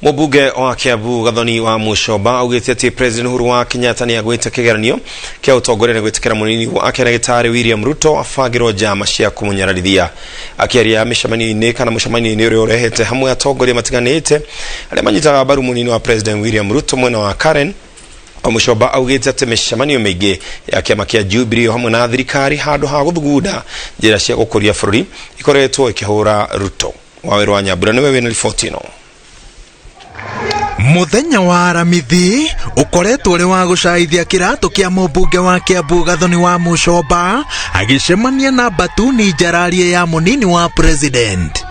Mũmbunge wa Kiambu Gathoni wa Mũcomba augĩte atĩ President Uhuru wa Kenyatta nĩ agwĩte kĩgeranio kĩa ũtongoria na gwĩtĩkĩra mũnini wake Ndagĩtarĩ William Ruto abangĩrwo njama cia kũmũnyararithia. Akĩaria mĩcemanio-inĩ kana mũcemanio-inĩ ũrĩa ũrehete hamwe atongoria matiganĩte arĩa manyitaga mbaru mũnini wa President William Ruto mwena wa Karen, Mũcomba augĩte atĩ mĩcemanio mĩingĩ ya kĩama kĩa Jubilee hamwe na thirikari handũ ha gũthugunda njĩra cia gũkũria bũrũri ikoretwo ikĩhũra Ruto. Waweru wa Nyambura nĩwe wĩna riboti ĩno. Muthenya wa Aramithi ukoretwo uri wa gucaithia kirato kia mũmbunge wa Kiambu Gathoni wa Mũcomba agicemania na batuni njararie ya munini wa president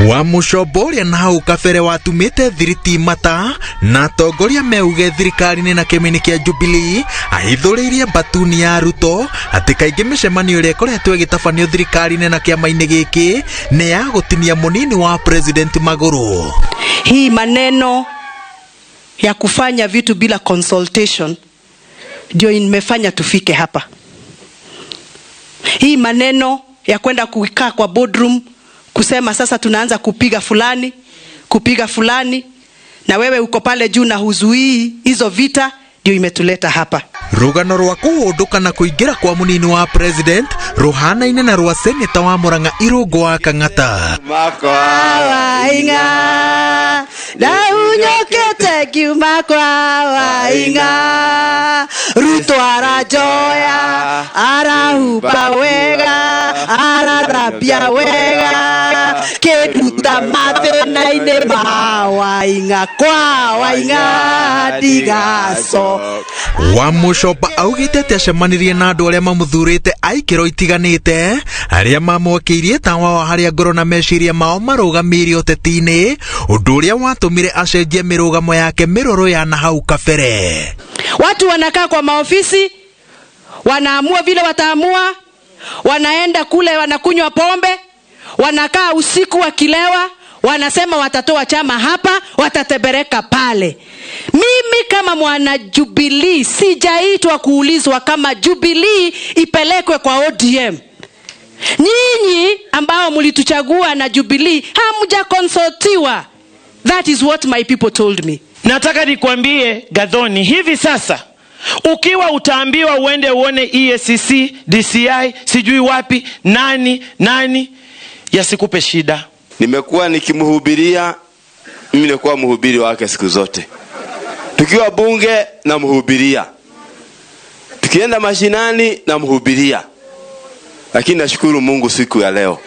wa Mũcomba uria na hau kabere watumite thiriti mata na atongoria meuge thirikari-inĩ na kĩmĩnĩ kĩa Jubilee ahithũrĩirie batuni ya Ruto atĩ kaingĩ mĩcemanio ĩrĩa ĩkoretwo ĩgĩtabanio thirikari-inĩ na kĩama-inĩ gĩkĩ nĩ ya gũtinia munini wa president magũrũ. Hii maneno ya kufanya vitu bila consultation ndio imefanya tufike hapa. Hii maneno ya kwenda kukaa kwa boardroom kusema sasa tunaanza kupiga fulani na wewe uko pale juu na huzuii hizo vita ndio imetuleta hapa. Rugano rwa kũhũndũka na kũingĩra kwa munini wa president ruhana-inĩ na rwa seneta wa Murang'a Irũngũ wa Kang'ata. Ndahunyũkĩte ngiuma kwa wainga, Ruto arajoya arahuba wega ararabia wega kĩruta mathĩna-inĩ ma wainga kwa wainga ndigacoka. Wa Mũcomba augĩte atĩ acemanirie na andũ arĩa mamũthurĩte aikĩro itiganĩte arĩa mamwakĩirie tawa wa harĩa ngoro na meciria mao marũgamĩrĩire ũteti-inĩ, ũndũ ũrĩa watũmire acenjie mĩrũgamo yake mĩrũrũ ya na hau kabere. Watu wanakaa kwa maofisi wanaamua vile wataamua, wanaenda kule wanakunywa pombe, wanakaa usiku wakilewa, wanasema watatoa chama hapa, watatebereka pale. Mimi kama mwana Jubilee sijaitwa kuulizwa kama Jubilee ipelekwe kwa ODM. Nyinyi ambao mlituchagua na Jubilee hamja consultiwa. That is what my people told me. Nataka nikwambie Gathoni, hivi sasa ukiwa utaambiwa uende uone EACC, DCI, sijui wapi, nani yasikupe shida. Nimekuwa nikimhubiria, mimi nimekuwa mhubiri wake siku zote. Tukiwa bunge na mhubiria, tukienda mashinani na mhubiria. Lakini nashukuru Mungu siku ya leo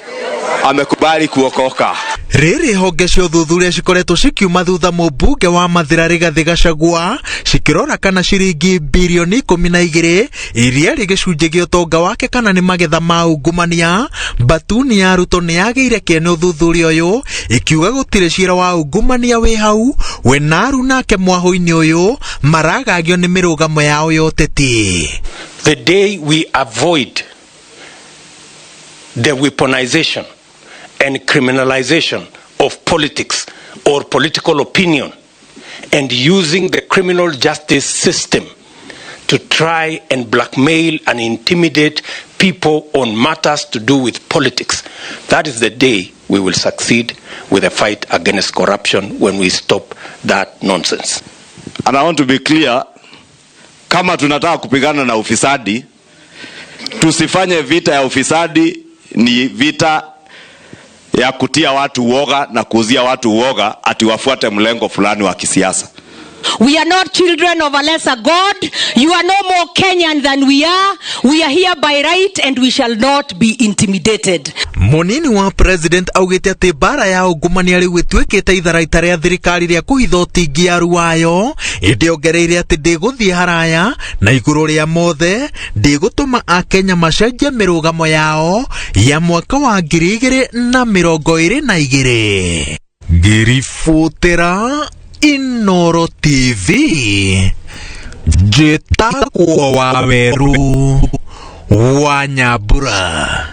amekubali kuokoka. Rĩrĩ honge cia ũthuthuria cikoretwo cikiuma thutha mũmbunge wa Mathira Rigathĩ Gachagua cikĩrora kana ciringi bilioni 12 iria rĩ gĩcunjĩ gĩa ũtonga wake kana nĩ magetha ma ungumania. Batuni ya Ruto nĩ yagĩire kĩene ũthuthuria ũyũ ikiuga gũtirĩ ciira wa ungumania wĩ hau, we na Aru nake mwahũ-inĩ ũyũ maragagio nĩ mĩrũgamo yao ya ũteti. The day we avoid the weaponization and criminalization of politics or political opinion and using the criminal justice system to try and blackmail and intimidate people on matters to do with politics, that is the day we will succeed with the fight against corruption, when we stop that nonsense. And I want to be clear, kama tunataka kupigana na ufisadi, tusifanye vita ya ufisadi ni vita ya kutia watu uoga na kuuzia watu uoga ati wafuate mlengo fulani wa kisiasa. We are not children of a lesser God. You are no more Kenyan than we are. We are here by right and we shall not be intimidated. Munini wa president augĩte atĩ bara ya ungumania rĩu ĩtuĩkĩte itharaita rĩa thirikari rĩa kũhitha ũtingi ya ruayo, ĩndĩ ongereire atĩ ndĩgũthiĩ haraya na igũrũ rĩa mothe ndĩgũtũma Akenya macenjie mĩrũgamo yao ya mwaka wa 2022. Ngĩribotera Inoro TV, njĩtagwo Waweru wa Nyambura.